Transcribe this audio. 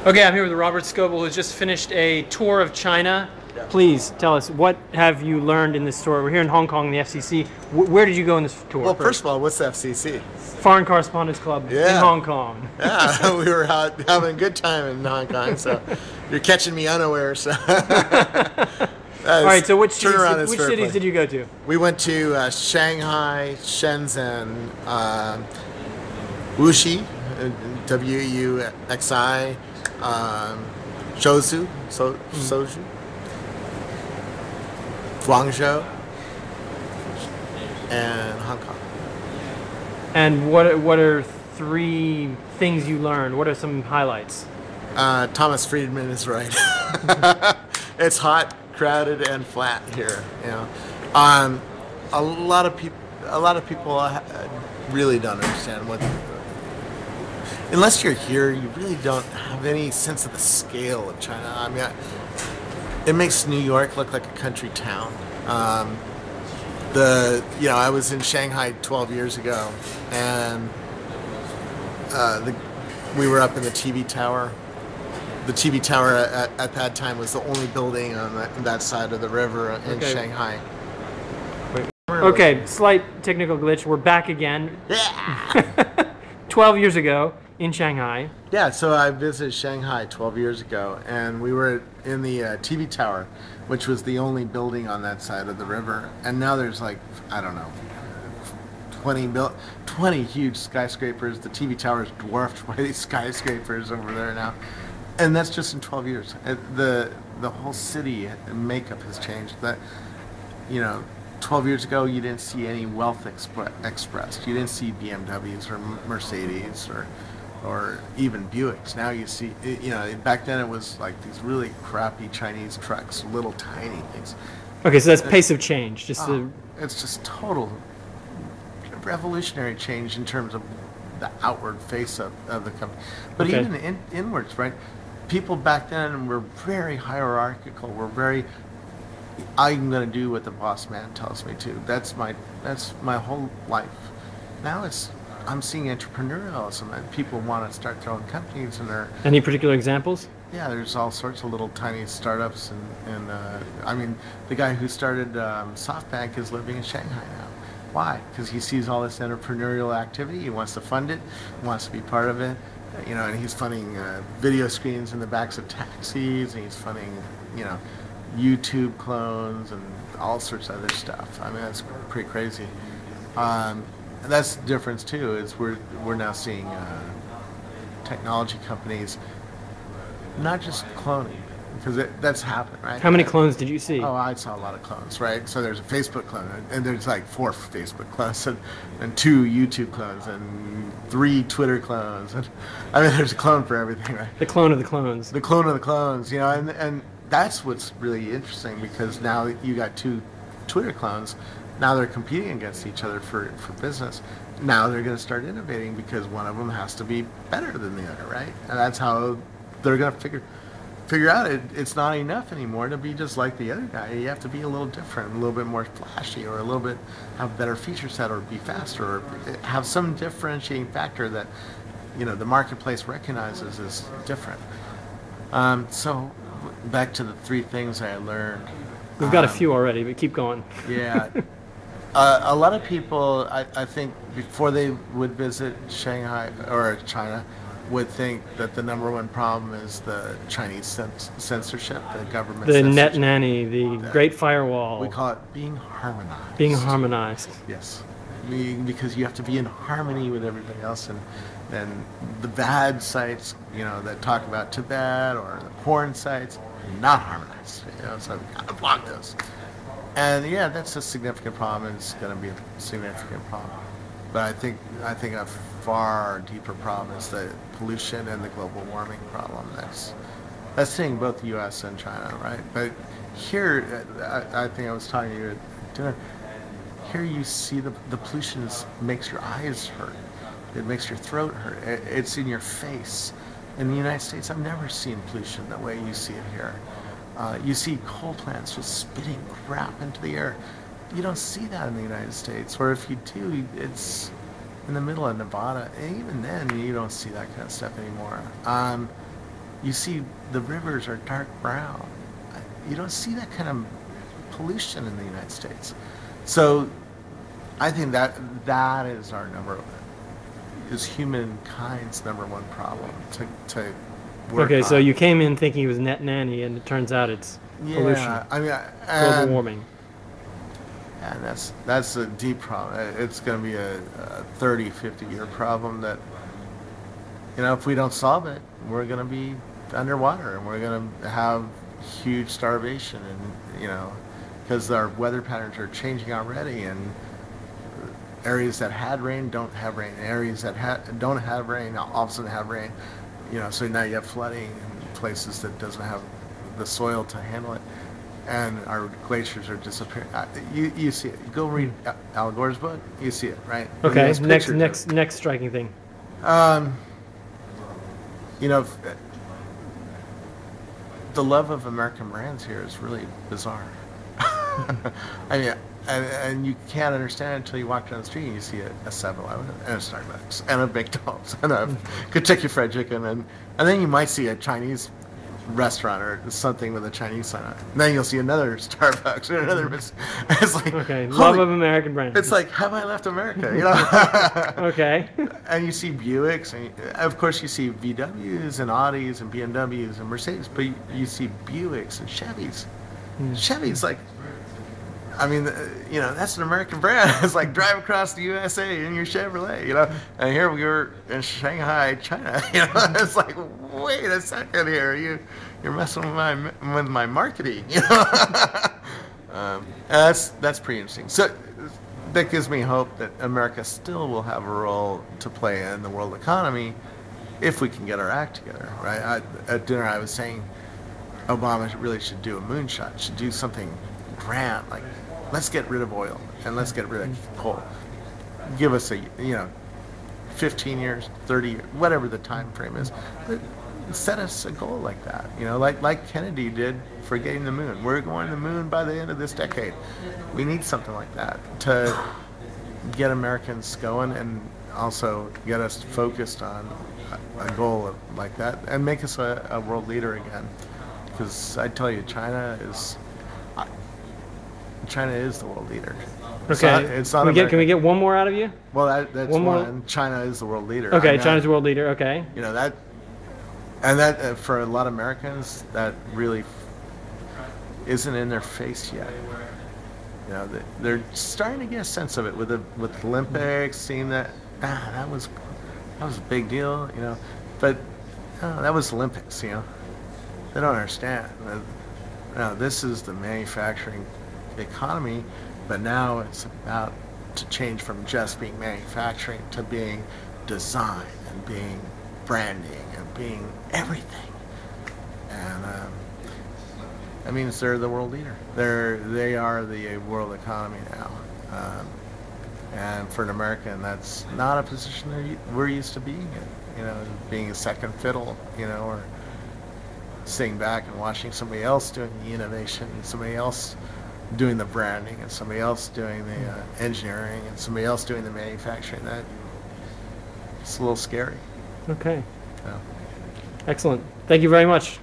Okay, I'm here with Robert Scoble, who's just finished a tour of China. Yeah. Please tell us, what have you learned in this tour? We're here in Hong Kong, the FCC. Where did you go in this tour? Well, first of all, what's the FCC? Foreign Correspondents Club in Hong Kong. Yeah, we were out having a good time in Hong Kong, so you're catching me unaware. So. All right, so which cities did you go to? We went to Shanghai, Shenzhen, Wuxi, Wuxi, Zhou, Soju, Guangzhou, and Hong Kong. And what are three things you learned? What are some highlights? Thomas Friedman is right. It's hot, crowded, and flat here. You know, a lot of people really don't understand what. Unless you're here, you really don't have any sense of the scale of China. I mean, it makes New York look like a country town. I was in Shanghai 12 years ago, and we were up in the TV tower. The TV tower at that time was the only building on that side of the river in Shanghai. Okay, slight technical glitch. We're back again. Yeah. 12 years ago in Shanghai. Yeah, so I visited Shanghai 12 years ago, and we were in the TV tower, which was the only building on that side of the river. And now there's like, I don't know, 20 huge skyscrapers. The TV tower is dwarfed by these skyscrapers over there now. And that's just in 12 years. The whole city makeup has changed. 12 years ago, you didn't see any wealth expressed. You didn't see BMWs or Mercedes or even Buicks. Now you see, back then it was like these really crappy Chinese trucks, little tiny things. Okay, so that's pace of change. It's just total revolutionary change in terms of the outward face of the company. But even inwards, right? People back then were very hierarchical. Were very, I'm going to do what the boss man tells me to. That's my whole life. Now I'm seeing entrepreneurialism, and people want to start their own companies, and they're. Any particular examples? Yeah, there's all sorts of little tiny startups, and I mean, the guy who started SoftBank is living in Shanghai now. Why? Because he sees all this entrepreneurial activity. He wants to fund it. He wants to be part of it. And he's funding video screens in the backs of taxis, and he's funding, YouTube clones and all sorts of other stuff. I mean, that's pretty crazy. And that's the difference too. Is we're now seeing technology companies not just cloning, because that's happened, right? How many clones did you see? Oh, I saw a lot of clones, right? So there's a Facebook clone, and there's like 4 Facebook clones, and 2 YouTube clones, and 3 Twitter clones. And, I mean, there's a clone for everything, right? The clone of the clones. The clone of the clones, and that's what's really interesting, because now you got 2 Twitter clones. Now they're competing against each other for business. Now they're going to start innovating, because one of them has to be better than the other, right? And that's how they're going to figure out it's not enough anymore to be just like the other guy. You have to be a little different, a little bit more flashy, or a little bit have a better feature set, or be faster, or have some differentiating factor that the marketplace recognizes as different. So back to the 3 things I learned. We've got a few already, but keep going. Yeah. A lot of people, I think, before they would visit Shanghai or China, would think that the number 1 problem is the Chinese censorship, the government censorship. The net nanny, the Great Firewall. We call it being harmonized. Being harmonized. Yes. Because you have to be in harmony with everybody else, and the bad sites, that talk about Tibet, or the porn sites, not harmonized. So we got to block those. And yeah, that's a significant problem, and it's going to be a significant problem. But I think a far deeper problem is the pollution and the global warming problem. That's hitting both the U.S. and China, right? But here, I think I was talking to you at dinner. Here you see the pollution makes your eyes hurt. It makes your throat hurt. It's in your face. In the United States, I've never seen pollution the way you see it here. You see coal plants just spitting crap into the air. You don't see that in the United States, or if you do, it's in the middle of Nevada. And even then, you don't see that kind of stuff anymore. You see the rivers are dark brown. You don't see that kind of pollution in the United States. So I think that is our is humankind's number one problem to work Okay, so on. you came in thinking it was net nanny, and it turns out it's pollution, I mean, global warming. and that's a deep problem. It's going to be a 30, 50-year problem that, if we don't solve it, we're going to be underwater, and we're going to have huge starvation, and because our weather patterns are changing already, and areas that had rain don't have rain. Areas that don't have rain all of a sudden have rain. So now you have flooding in places that doesn't have the soil to handle it, and our glaciers are disappearing. You see it. Go read Al Gore's book. You see it, right? Okay. Next striking thing. The love of American brands here is really bizarre. I mean, and you can't understand it until you walk down the street and you see a 7-Eleven and a Starbucks and a McDonald's and a Kentucky Fried Chicken, and then you might see a Chinese restaurant or something with a Chinese sign on it. And then you'll see another Starbucks or another. It's like, okay, love of American brands. It's like, have I left America? Okay. And you see Buicks, and of course you see VWs and Audis and BMWs and Mercedes, but you see Buicks and Chevys. Chevy's like, I mean, that's an American brand. It's like drive across the USA in your Chevrolet, And here we were in Shanghai, China. It's like, wait a second here, you're messing with my marketing. And that's pretty interesting. So that gives me hope that America still will have a role to play in the world economy if we can get our act together, right? At dinner, I was saying Obama really should do a moonshot, should do something grand, like, let's get rid of oil and let's get rid of coal. Give us 15 years, 30 years, whatever the time frame is. But set us a goal like that, like Kennedy did for getting the moon. We're going to the moon by the end of this decade. We need something like that to get Americans going and also get us focused on a goal like that and make us a world leader again. Because I tell you, China is the world leader. Okay. It's not can we get one more out of you? Well, that's one more? one. China is the world leader. Okay, China's the world leader. Okay. That for a lot of Americans, that really isn't in their face yet. They're starting to get a sense of it with the Olympics, seeing that that was a big deal, but that was Olympics, They don't understand. This is the manufacturing economy, but now it's about to change from just being manufacturing to being design and being branding and being everything. And that means they're the world leader. They are the world economy now. And for an American, that's not a position we're used to being in. Being a second fiddle, or sitting back and watching somebody else doing the innovation, and somebody else doing the branding, and somebody else doing the engineering, and somebody else doing the manufacturing. It's a little scary. Okay. Excellent. Thank you very much.